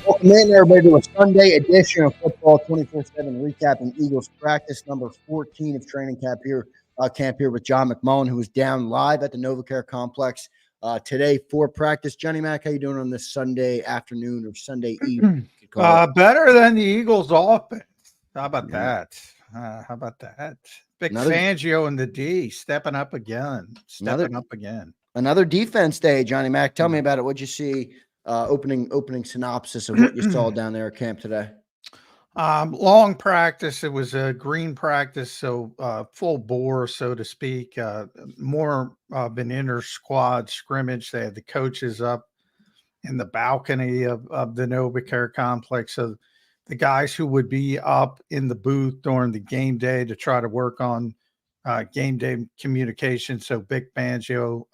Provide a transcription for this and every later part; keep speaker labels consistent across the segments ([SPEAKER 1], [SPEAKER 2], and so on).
[SPEAKER 1] Welcome in, everybody, to a Sunday edition of Football 24/7, recapping Eagles practice number 14 of training camp here with John McMullen, who is down live at the NovaCare Complex today for practice. Johnny Mac, how you doing on this Sunday afternoon or Sunday evening?
[SPEAKER 2] Better than the Eagles' offense. How about that? Big Fangio and the D stepping up again. Another
[SPEAKER 1] defense day, Johnny Mac. Tell me about it. What'd you see? Opening synopsis of what you saw down there at camp today.
[SPEAKER 2] Long practice. It was a green practice, so full bore, so to speak. More of an inter squad scrimmage. They had the coaches up in the balcony of the NovaCare Complex. So the guys who would be up in the booth during the game day to try to work on game day communication. So Big Fangio,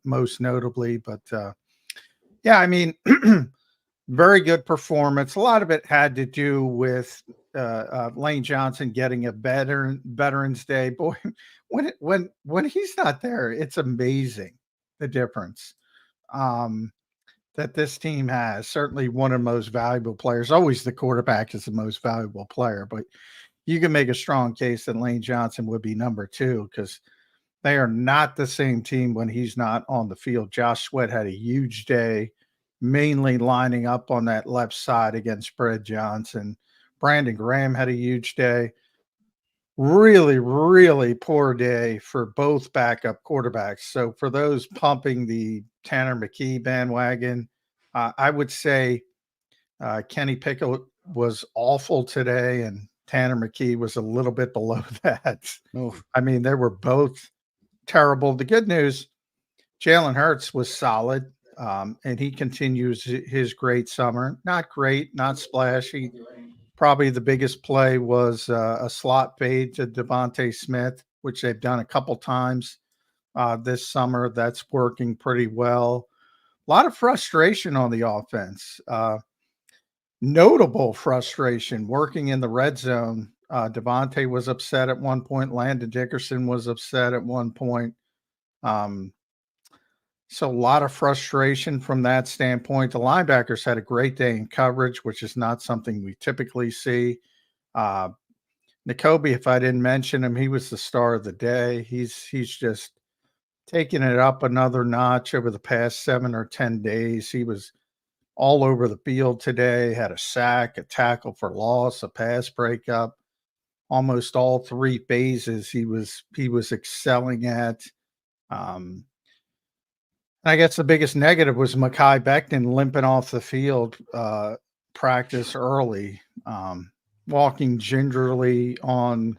[SPEAKER 2] most notably, but yeah, I mean, very good performance. A lot of it had to do with Lane Johnson getting a Veterans Day. Boy, when he's not there, it's amazing the difference that this team has. Certainly one of the most valuable players. Always the quarterback is the most valuable player, but you can make a strong case that Lane Johnson would be number two because they are not the same team when he's not on the field. Josh Sweat had a huge day, mainly lining up on that left side against Brad Johnson. Brandon Graham had a huge day. Really, really poor day for both backup quarterbacks. So for those pumping the Tanner McKee bandwagon, I would say Kenny Pickett was awful today, and Tanner McKee was a little bit below that.
[SPEAKER 1] Oof.
[SPEAKER 2] I mean, they were both terrible. The good news, Jalen Hurts was solid, and he continues his great summer. Not great, not splashy. Probably the biggest play was a slot fade to Devontae Smith, which they've done a couple times this summer. That's working pretty well. A lot of frustration on the offense. Notable frustration working in the red zone. Devontae was upset at one point. Landon Dickerson was upset at one point. So a lot of frustration from that standpoint. The linebackers had a great day in coverage, which is not something we typically see. Nakobe, if I didn't mention him, he was the star of the day. He's just taking it up another notch over the past 7 or 10 days. He was all over the field today, had a sack, a tackle for loss, a pass breakup. Almost all three phases he was excelling at. I guess the biggest negative was Mekhi Becton limping off the field practice early, walking gingerly on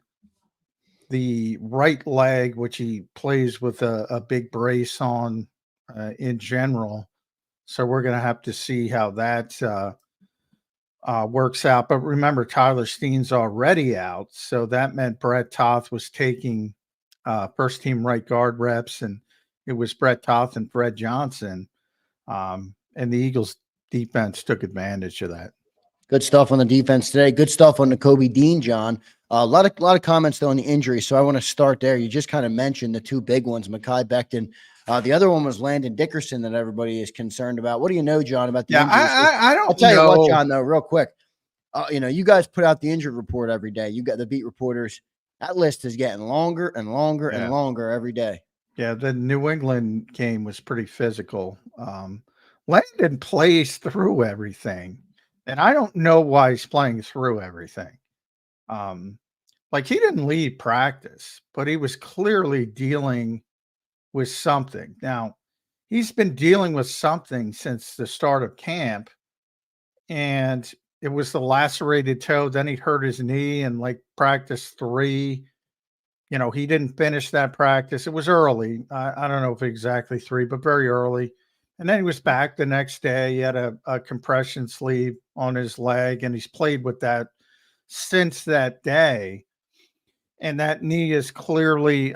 [SPEAKER 2] the right leg, which he plays with a big brace on in general. So we're going to have to see how that works out. But remember, Tyler Steen's already out. So that meant Brett Toth was taking first team right guard reps, and it was Brett Toth and Fred Johnson. And the Eagles defense took advantage of that.
[SPEAKER 1] Good stuff on the defense today. Good stuff on Nakobe Dean, John. A lot of comments though on the injury. So I want to start there. You just kind of mentioned the two big ones, Mekhi Becton. The other one was Landon Dickerson that everybody is concerned about. What do you know, John, about the injuries?
[SPEAKER 2] I don't know.
[SPEAKER 1] I'll tell you what, John, though, real quick. You guys put out the injured report every day. You got the beat reporters. That list is getting longer and longer and longer every day.
[SPEAKER 2] Yeah, the New England game was pretty physical. Landon plays through everything, and I don't know why he's playing through everything. Like he didn't leave practice, but he was clearly dealing with something. Now, he's been dealing with something since the start of camp, and it was the lacerated toe. Then he hurt his knee in like practice 3. He didn't finish that practice. It was early. I don't know if exactly 3, but very early. And then he was back the next day. He had a compression sleeve on his leg, and he's played with that since that day. And that knee is clearly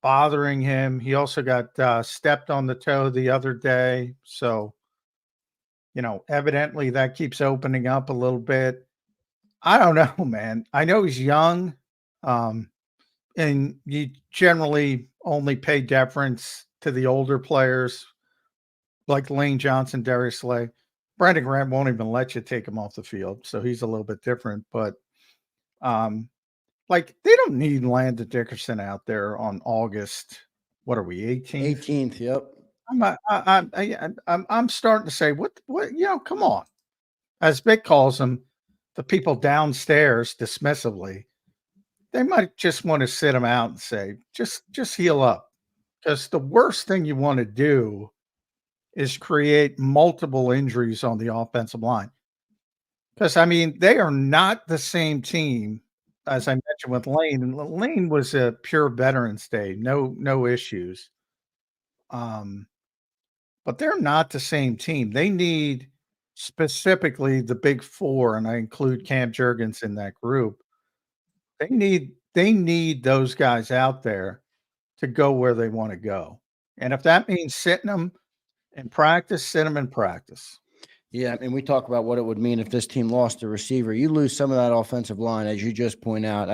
[SPEAKER 2] bothering him. He also got stepped on the toe the other day. So, evidently that keeps opening up a little bit. I don't know, man. I know he's young. And you generally only pay deference to the older players like Lane Johnson, Darius Slay. Brandon Graham won't even let you take him off the field, so he's a little bit different. But like they don't need Landon Dickerson out there on August. What are we, 18th?
[SPEAKER 1] 18th. Yep.
[SPEAKER 2] I'm starting to say what come on. As Vic calls them, the people downstairs dismissively, they might just want to sit him out and say, just heal up. Because the worst thing you want to do is create multiple injuries on the offensive line. Because I mean, they are not the same team as I mentioned with Lane. And Lane was a pure Veterans Day, no issues. But they're not the same team. They need specifically the big four, and I include Cam Jurgens in that group. They need those guys out there to go where they want to go. And if that means sitting them in practice, sit them in practice.
[SPEAKER 1] Yeah, and we talk about what it would mean if this team lost a receiver. You lose some of that offensive line, as you just point out.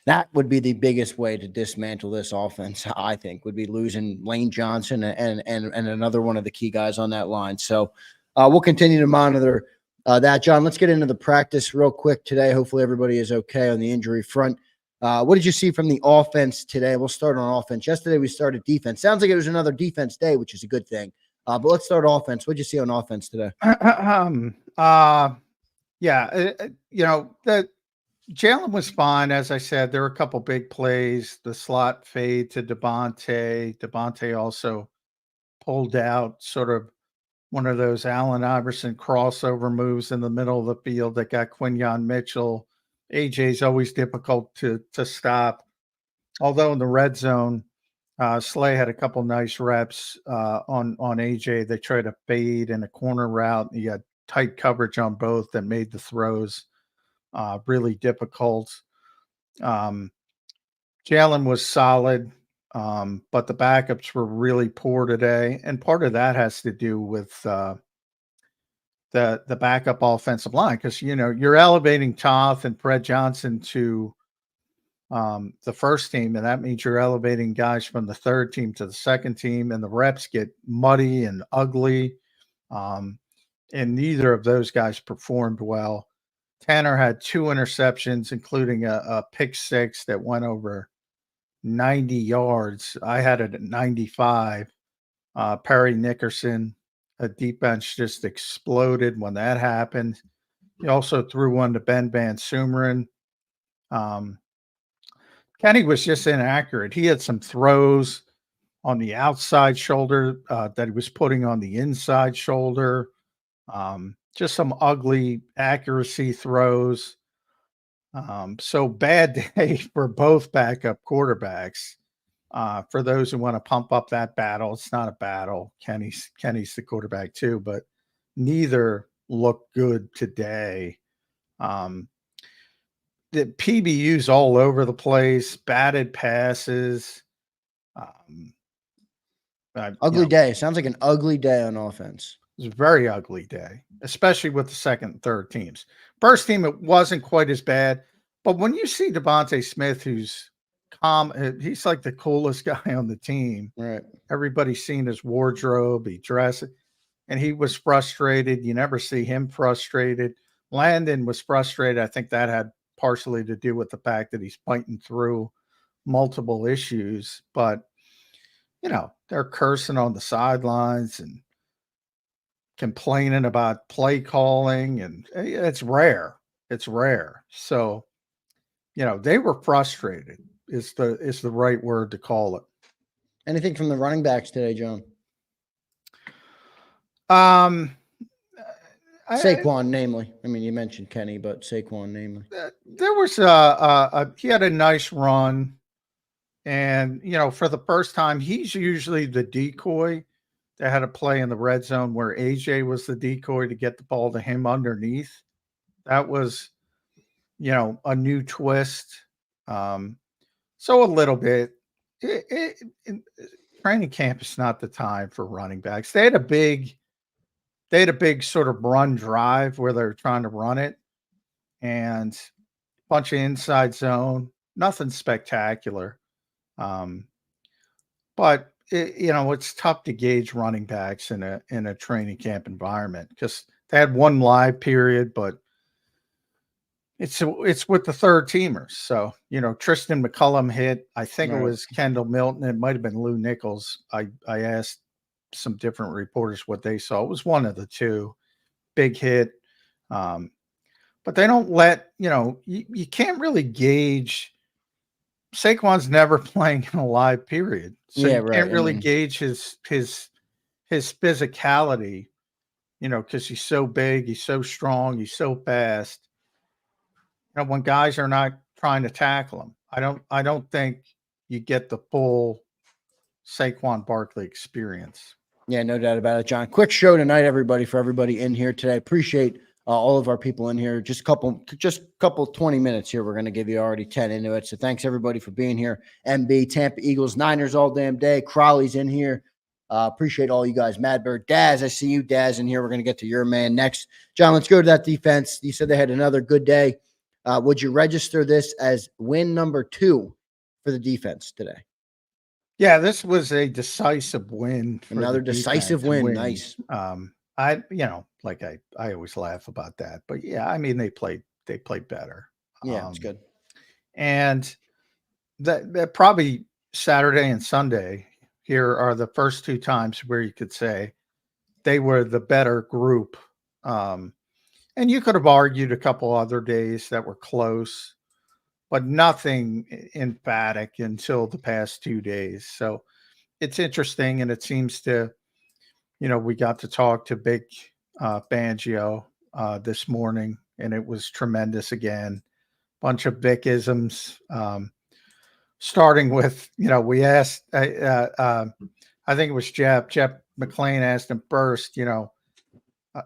[SPEAKER 1] That would be the biggest way to dismantle this offense, I think, would be losing Lane Johnson and another one of the key guys on that line. So we'll continue to monitor that. John, let's get into the practice real quick today. Hopefully everybody is okay on the injury front. What did you see from the offense today? We'll start on offense. Yesterday we started defense. Sounds like it was another defense day, which is a good thing. But let's start offense. What did you see on offense today?
[SPEAKER 2] That Jalen was fine. As I said, there were a couple big plays. The slot fade to Devontae. Devontae also pulled out sort of one of those Allen Iverson crossover moves in the middle of the field that got Quinyon Mitchell. AJ's always difficult to stop. Although in the red zone, Slay had a couple nice reps on AJ. They tried to fade in a corner route. He had tight coverage on both that made the throws really difficult. Jalen was solid, but the backups were really poor today. And part of that has to do with the backup offensive line because, you're elevating Toth and Fred Johnson to the first team, and that means you're elevating guys from the third team to the second team, and the reps get muddy and ugly. And neither of those guys performed well. Tanner had 2 interceptions, including a pick six that went over 90 yards. I had it at 95. Perry Nickerson, a deep bench, just exploded when that happened. He also threw one to Ben Van Sumeren. Kenny was just inaccurate. He had some throws on the outside shoulder that he was putting on the inside shoulder. Just some ugly accuracy throws. So bad day for both backup quarterbacks. For those who want to pump up that battle, it's not a battle. Kenny's the quarterback too, but neither looked good today. The PBUs all over the place, batted passes.
[SPEAKER 1] Ugly day. Sounds like an ugly day on offense.
[SPEAKER 2] It was a very ugly day, especially with the second and third teams. First team, it wasn't quite as bad. But when you see Devontae Smith, who's calm, he's like the coolest guy on the team.
[SPEAKER 1] Right.
[SPEAKER 2] Everybody's seen his wardrobe. He dresses, and he was frustrated. You never see him frustrated. Landon was frustrated. I think that had partially to do with the fact that he's fighting through multiple issues. But, they're cursing on the sidelines and complaining about play calling, and it's rare. It's rare. So, they were frustrated is the right word to call it.
[SPEAKER 1] Anything from the running backs today, John? Saquon, namely. I mean, you mentioned Kenny, but Saquon, namely.
[SPEAKER 2] There was he had a nice run, and for the first time, he's usually the decoy. They had a play in the red zone where AJ was the decoy to get the ball to him underneath. That was, a new twist. So a little bit. Training camp is not the time for running backs. They had a big sort of run drive where they're trying to run it, and a bunch of inside zone. Nothing spectacular. But it's tough to gauge running backs in a training camp environment because they had one live period, but it's with the third teamers. So, Tristan McCullum hit. I think it was Kendall Milton. It might have been Lou Nichols. I asked some different reporters what they saw. It was one of the two. Big hit. But they don't let, you can't really gauge. Saquon's never playing in a live period. So you can't really gauge his physicality, because he's so big, he's so strong, he's so fast. When guys are not trying to tackle him, I don't think you get the full Saquon Barkley experience.
[SPEAKER 1] Yeah, no doubt about it, John. Quick show tonight, everybody, for everybody in here today. Appreciate all of our people in here. Just couple 20 minutes here. We're going to give you already 10 into it. So thanks everybody for being here. MB, Tampa Eagles, Niners all damn day. Crowley's in here. Appreciate all you guys. Madbird, Daz, I see you, Daz, in here. We're going to get to your man next. John, let's go to that defense. You said they had another good day. Would you register this as win number 2 for the defense today?
[SPEAKER 2] Yeah, this was a decisive win.
[SPEAKER 1] Another decisive win. Nice.
[SPEAKER 2] I always laugh about that, but yeah, I mean, they played better.
[SPEAKER 1] Yeah, it's good.
[SPEAKER 2] And that probably Saturday and Sunday here are the first 2 times where you could say they were the better group. And you could have argued a couple other days that were close, but nothing emphatic until the past 2 days. So it's interesting. And it seems to, we got to talk to Big Fangio this morning, and it was tremendous again. Bunch of Vic-isms, starting with, we asked, I think it was Jeff McClain asked him first,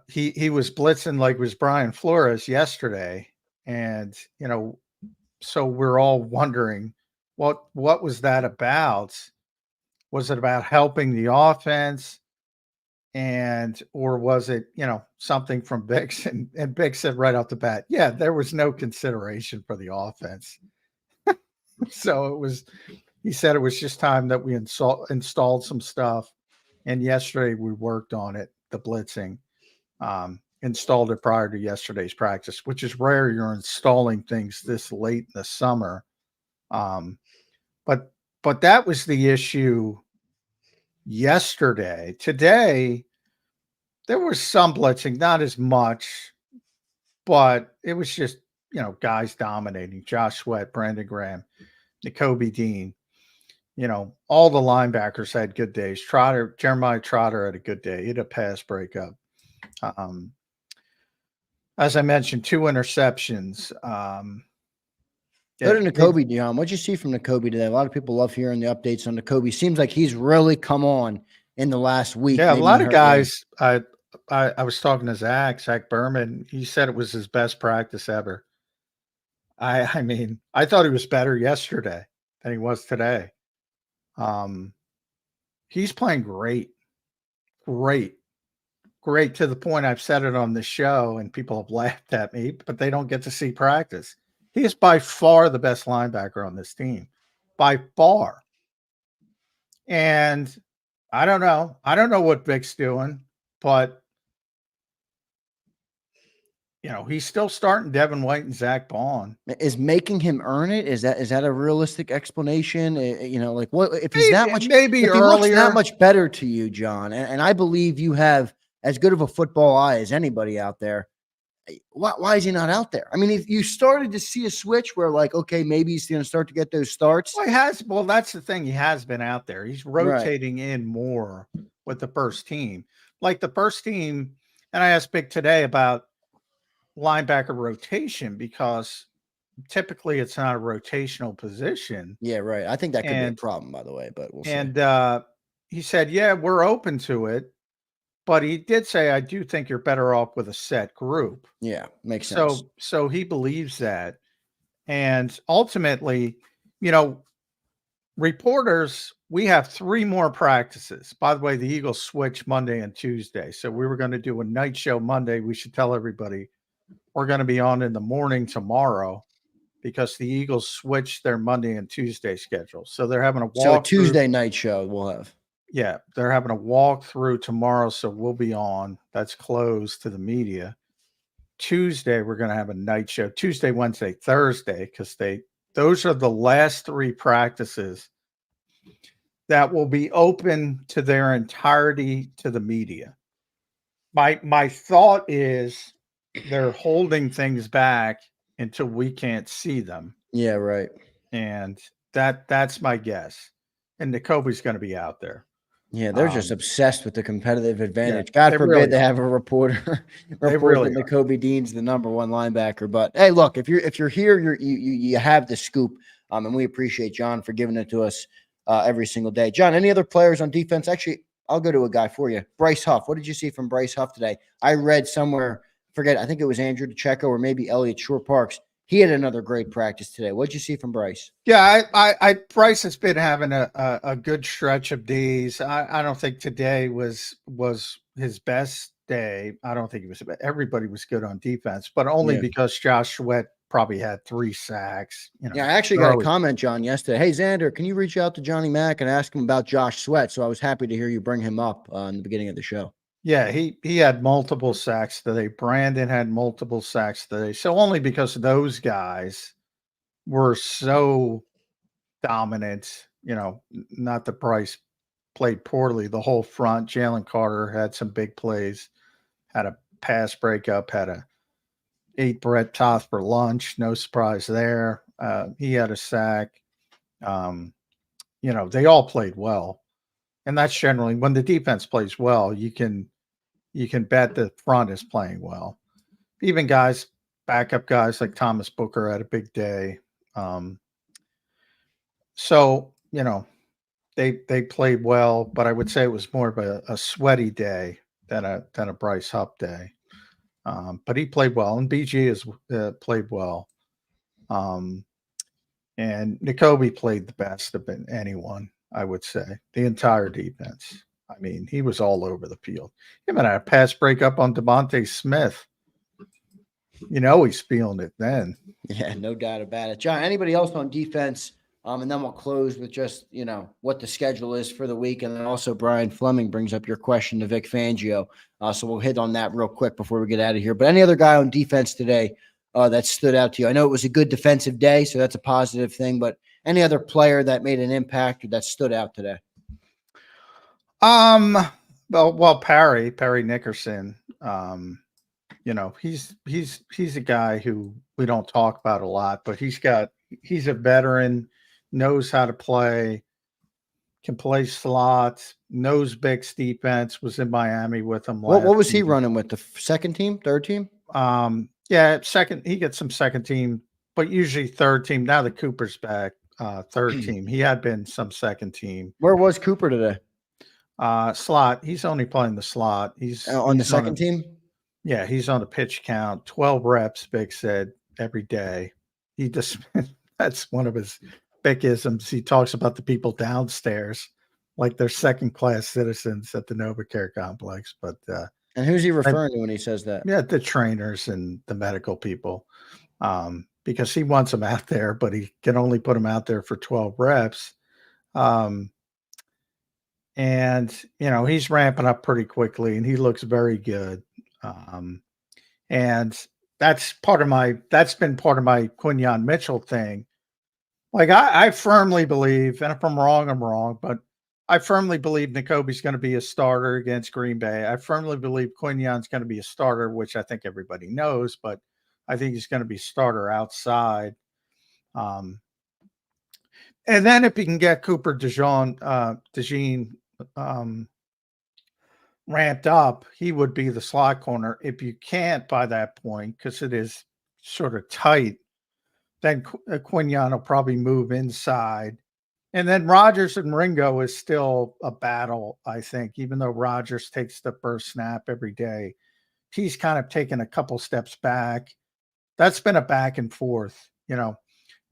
[SPEAKER 2] he was blitzing like it was Brian Flores yesterday. And, so we're all wondering what was that about? Was it about helping the offense? Or was it, something from Bix? And Bix said right off the bat, yeah, there was no consideration for the offense. So he said it was just time that we installed some stuff. And yesterday we worked on it, the blitzing, installed it prior to yesterday's practice, which is rare. You're installing things this late in the summer. But that was the issue yesterday. Today, there was some blitzing, not as much, but it was just, guys dominating. Josh Sweat, Brandon Graham, Nakobe Dean. All the linebackers had good days. Jeremiah Trotter had a good day. He had a pass breakup. As I mentioned, 2 interceptions.
[SPEAKER 1] Go to Nakobe, Dion. What'd you see from Nakobe today? A lot of people love hearing the updates on Nakobe. Seems like he's really come on in the last week.
[SPEAKER 2] Yeah, a lot of guys. I was talking to Zach Berman. He said it was his best practice ever. I mean, I thought he was better yesterday than he was today. He's playing great to the point I've said it on the show and people have laughed at me, but they don't get to see practice. He is by far the best linebacker on this team, by far. And I don't know what Vic's doing, but he's still starting Devin White and Zach Bond.
[SPEAKER 1] Is making him earn it? Is that a realistic explanation? Like what if he's that much?
[SPEAKER 2] Maybe
[SPEAKER 1] if
[SPEAKER 2] earlier,
[SPEAKER 1] he looks that much better to you, John, and I believe you have as good of a football eye as anybody out there. Why is he not out there? I mean, if you started to see a switch where, like, okay, maybe he's going to start to get those starts.
[SPEAKER 2] Well, he has. Well, that's the thing. He has been out there. He's rotating in more with the first team. Like the first team, and I asked Big today about linebacker rotation because typically it's not a rotational position.
[SPEAKER 1] Yeah, right. I think that could be a problem, by the way, but we'll see.
[SPEAKER 2] And he said, yeah, we're open to it. But he did say, I do think you're better off with a set group.
[SPEAKER 1] Yeah, makes sense.
[SPEAKER 2] So he believes that. And ultimately, reporters, we have 3 more practices. By the way, the Eagles switch Monday and Tuesday. So we were going to do a night show Monday. We should tell everybody we're going to be on in the morning tomorrow because the Eagles switched their Monday and Tuesday schedule. So they're having a walk.
[SPEAKER 1] So a Tuesday night show we'll have.
[SPEAKER 2] Yeah, they're having a walkthrough tomorrow, so we'll be on. That's closed to the media. Tuesday, we're going to have a night show. Tuesday, Wednesday, Thursday, because those are the last 3 practices that will be open to their entirety to the media. My thought is they're holding things back until we can't see them.
[SPEAKER 1] Yeah, right.
[SPEAKER 2] And that's my guess. And Nakobe's going to be out there.
[SPEAKER 1] Yeah, they're just obsessed with the competitive advantage. God
[SPEAKER 2] they
[SPEAKER 1] forbid
[SPEAKER 2] really
[SPEAKER 1] they
[SPEAKER 2] are.
[SPEAKER 1] have a reporter
[SPEAKER 2] They
[SPEAKER 1] report
[SPEAKER 2] really
[SPEAKER 1] that
[SPEAKER 2] are.
[SPEAKER 1] Nakobe Dean's the number 1 linebacker. But hey, look, if you're here, you have the scoop. And we appreciate John for giving it to us every single day. John, any other players on defense? Actually, I'll go to a guy for you. Bryce Huff. What did you see from Bryce Huff today? I read somewhere, I think it was Andrew DeCecco or maybe Elliott Shore Parks. He had another great practice today. What did you see from Bryce?
[SPEAKER 2] Yeah, Bryce has been having a good stretch of days. I don't think today was his best day. I don't think it was. Everybody was good on defense, but only because Josh Sweat probably had 3 sacks.
[SPEAKER 1] Yeah, I actually got a comment, John, yesterday. Hey, Zander, can you reach out to Johnny Mack and ask him about Josh Sweat? So I was happy to hear you bring him up in the beginning of the show.
[SPEAKER 2] Yeah, he had multiple sacks today. Brandon had multiple sacks today. So only because those guys were so dominant, not that Bryce played poorly. The whole front, Jalen Carter had some big plays, had a pass breakup, ate Brett Toth for lunch. No surprise there. He had a sack. They all played well. And that's generally when the defense plays well, you can bet the front is playing well. Even backup guys like Thomas Booker had a big day. So, they played well, but I would say it was more of a sweaty day than a Bryce Huff day. But he played well, and BG has played well. And Nakobe played the best of anyone, I would say. The entire defense. I mean, he was all over the field. He even had a pass breakup on Devontae Smith. He's feeling it then.
[SPEAKER 1] Yeah, no doubt about it. John, anybody else on defense? And then we'll close with just, what the schedule is for the week. And then also Brian Fleming brings up your question to Vic Fangio. So we'll hit on that real quick before we get out of here. But any other guy on defense today that stood out to you? I know it was a good defensive day, so that's a positive thing. But any other player that made an impact or that stood out today?
[SPEAKER 2] Well, Perry Nickerson. He's a guy who we don't talk about a lot, but he's a veteran, knows how to play, can play slots, knows Bick's defense, was in Miami with him.
[SPEAKER 1] What was he running with? The second team, third team?
[SPEAKER 2] Yeah, second. He gets some second team, but usually third team. Now that Cooper's back, third team. He had been some second team.
[SPEAKER 1] Where was Cooper today?
[SPEAKER 2] Slot. He's only playing the slot. He's
[SPEAKER 1] on the second team.
[SPEAKER 2] Yeah, he's on a pitch count, 12 reps, Big said, every day. He just, that's one of his Bickisms. He talks about the people downstairs like they're second-class citizens at the NovaCare complex. But
[SPEAKER 1] and who's he referring to when he says that?
[SPEAKER 2] Yeah, the trainers and the medical people, because he wants them out there, but he can only put them out there for 12 reps. And, he's ramping up pretty quickly, and he looks very good. And that's been part of my Quinyon Mitchell thing. Like I firmly believe, and if I'm wrong, but I firmly believe Nakobe's going to be a starter against Green Bay. I firmly believe Quinyon's going to be a starter, which I think everybody knows, but I think he's going to be a starter outside. And then if you can get Cooper DeJean ramped up, he would be the slot corner. If you can't by that point, because it is sort of tight, then Quinyon will probably move inside. And then Rodgers and Ringo is still a battle, I think, even though Rodgers takes the first snap every day. He's kind of taken a couple steps back. That's been a back and forth.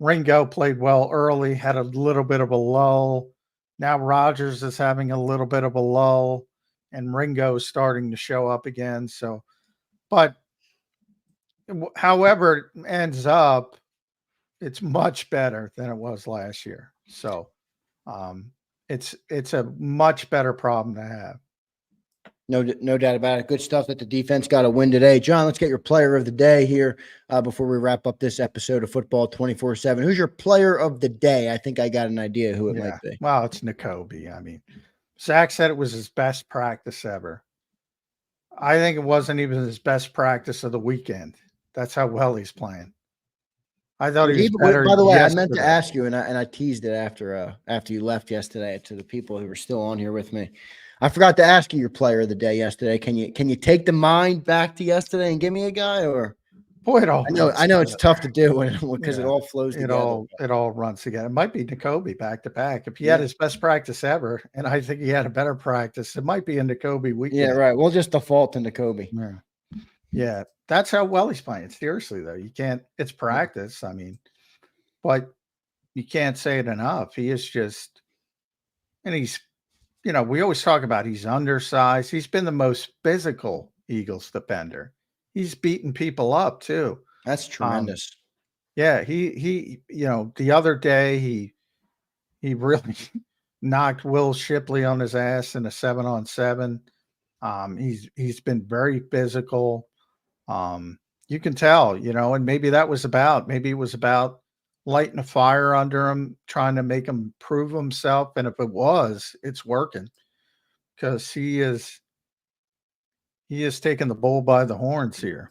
[SPEAKER 2] Ringo played well early, had a little bit of a lull. Now Rodgers is having a little bit of a lull, and Ringo is starting to show up again. So, but however it ends up, it's much better than it was last year. So, it's a much better problem to have.
[SPEAKER 1] No doubt about it. Good stuff that the defense got a win today. John, let's get your player of the day here before we wrap up this episode of Football 24/7. Who's your player of the day? I think I got an idea who it might be.
[SPEAKER 2] Well, it's Nakobe. I mean, Zach said it was his best practice ever. I think it wasn't even his best practice of the weekend. That's how well he's playing. I thought he was better.
[SPEAKER 1] By the way,
[SPEAKER 2] yesterday.
[SPEAKER 1] I meant to ask you, and I teased it after you left yesterday to the people who were still on here with me. I forgot to ask you your player of the day yesterday. Can you take the mind back to yesterday and give me a guy? Or
[SPEAKER 2] boy, it all
[SPEAKER 1] I know it's tough to do because it all flows
[SPEAKER 2] it
[SPEAKER 1] together.
[SPEAKER 2] It all runs together. It might be Nakobe back to back. If he had his best practice ever, and I think he had a better practice, it might be a Nakobe weekend.
[SPEAKER 1] Yeah, right. We'll just default to Nakobe.
[SPEAKER 2] Yeah, that's how well he's playing. Seriously, though, you can't. It's practice. I mean, but you can't say it enough. He is just, and he's. We always talk about he's undersized. He's been the most physical Eagles defender. He's beaten people up too.
[SPEAKER 1] That's tremendous.
[SPEAKER 2] Yeah, he the other day he really knocked Will Shipley on his ass in a 7-on-7. He's been very physical. You can tell, and maybe it was about lighting a fire under him, trying to make him prove himself. And if it was, it's working because he is taking the bull by the horns here.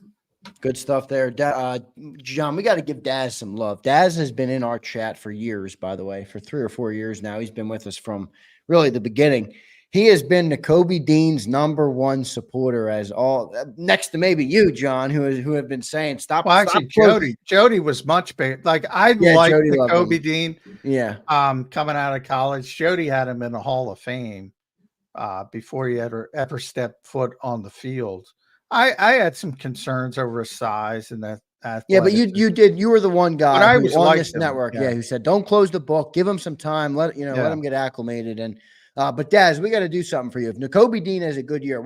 [SPEAKER 1] Good stuff there. John, we got to give Daz some love. Daz has been in our chat for years, by the way, for 3 or 4 years now. He's been with us from really the beginning. He has been Nakobe Dean's #1 supporter, as all next to maybe you, John, who have been saying stop.
[SPEAKER 2] Well, actually, Jody was much better. Like I liked Nakobe Dean.
[SPEAKER 1] Yeah,
[SPEAKER 2] coming out of college, Jody had him in the Hall of Fame before he ever stepped foot on the field. I had some concerns over his size and that.
[SPEAKER 1] Yeah, but you were the one guy on this network, who said don't close the book, give him some time, let him get acclimated. And but Daz, we got to do something for you. If Nakobe Dean has a good year,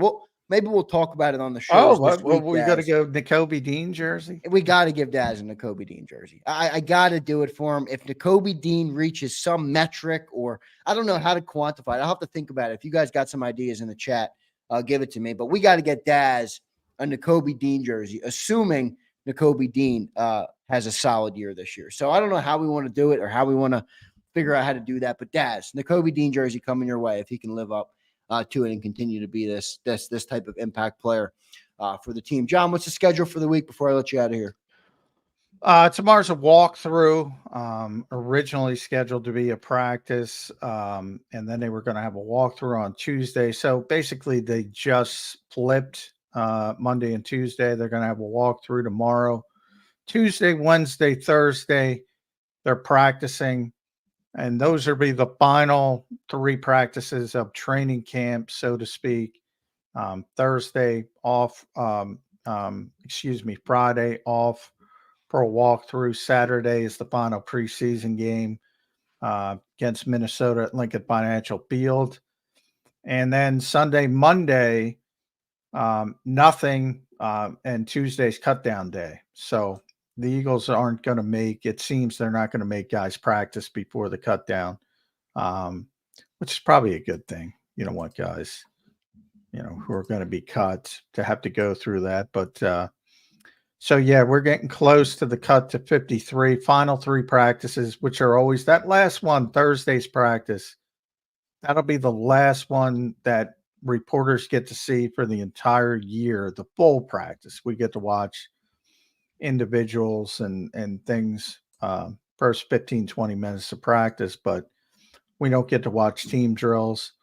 [SPEAKER 1] maybe we'll talk about it on the show.
[SPEAKER 2] We got to go Nakobe Dean jersey.
[SPEAKER 1] We got to give Daz a Nakobe Dean jersey. I got to do it for him. If Nakobe Dean reaches some metric, or I don't know how to quantify it, I'll have to think about it. If you guys got some ideas in the chat, give it to me. But we got to get Daz a Nakobe Dean jersey, assuming Nakobe Dean has a solid year this year. So I don't know how we want to do it or how we want to figure out how to do that. But Daz, Nakobe Dean jersey coming your way if he can live up to it and continue to be this type of impact player for the team. John, what's the schedule for the week before I let you out of here?
[SPEAKER 2] Tomorrow's a walkthrough. Originally scheduled to be a practice, and then they were going to have a walkthrough on Tuesday. So basically, they just flipped Monday and Tuesday. They're going to have a walkthrough tomorrow. Tuesday, Wednesday, Thursday, they're practicing. And those will be the final 3 practices of training camp, so to speak. Thursday off, Friday off for a walkthrough. Saturday is the final preseason game against Minnesota at Lincoln Financial Field. And then Sunday, Monday, nothing, and Tuesday's cut down day. So the Eagles aren't going to it seems they're not going to make guys practice before the cut down, which is probably a good thing. You don't want guys, who are going to be cut to have to go through that. But so, yeah, we're getting close to the cut to 53, final 3 practices, which are always that last one, Thursday's practice. That'll be the last one that reporters get to see for the entire year, the full practice. We get to watch individuals and things first 15, 20 minutes of practice, but we don't get to watch team drills.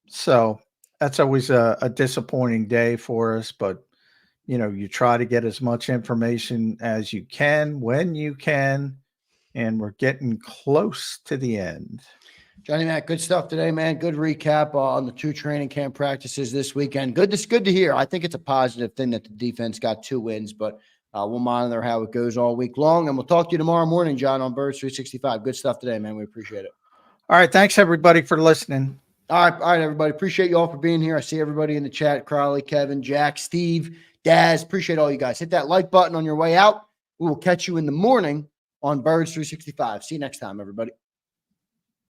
[SPEAKER 2] So that's always a disappointing day for us, but you try to get as much information as you can when you can, and we're getting close to the end.
[SPEAKER 1] Johnny Mac, good stuff today, man. Good recap on the 2 training camp practices this weekend. Good to hear. I think it's a positive thing that the defense got 2 wins, but we'll monitor how it goes all week long, and we'll talk to you tomorrow morning, John, on Birds 365. Good stuff today, man. We appreciate it.
[SPEAKER 2] All right. Thanks, everybody, for listening.
[SPEAKER 1] All right, everybody. Appreciate you all for being here. I see everybody in the chat, Crowley, Kevin, Jack, Steve, Daz. Appreciate all you guys. Hit that like button on your way out. We will catch you in the morning on Birds 365. See you next time, everybody.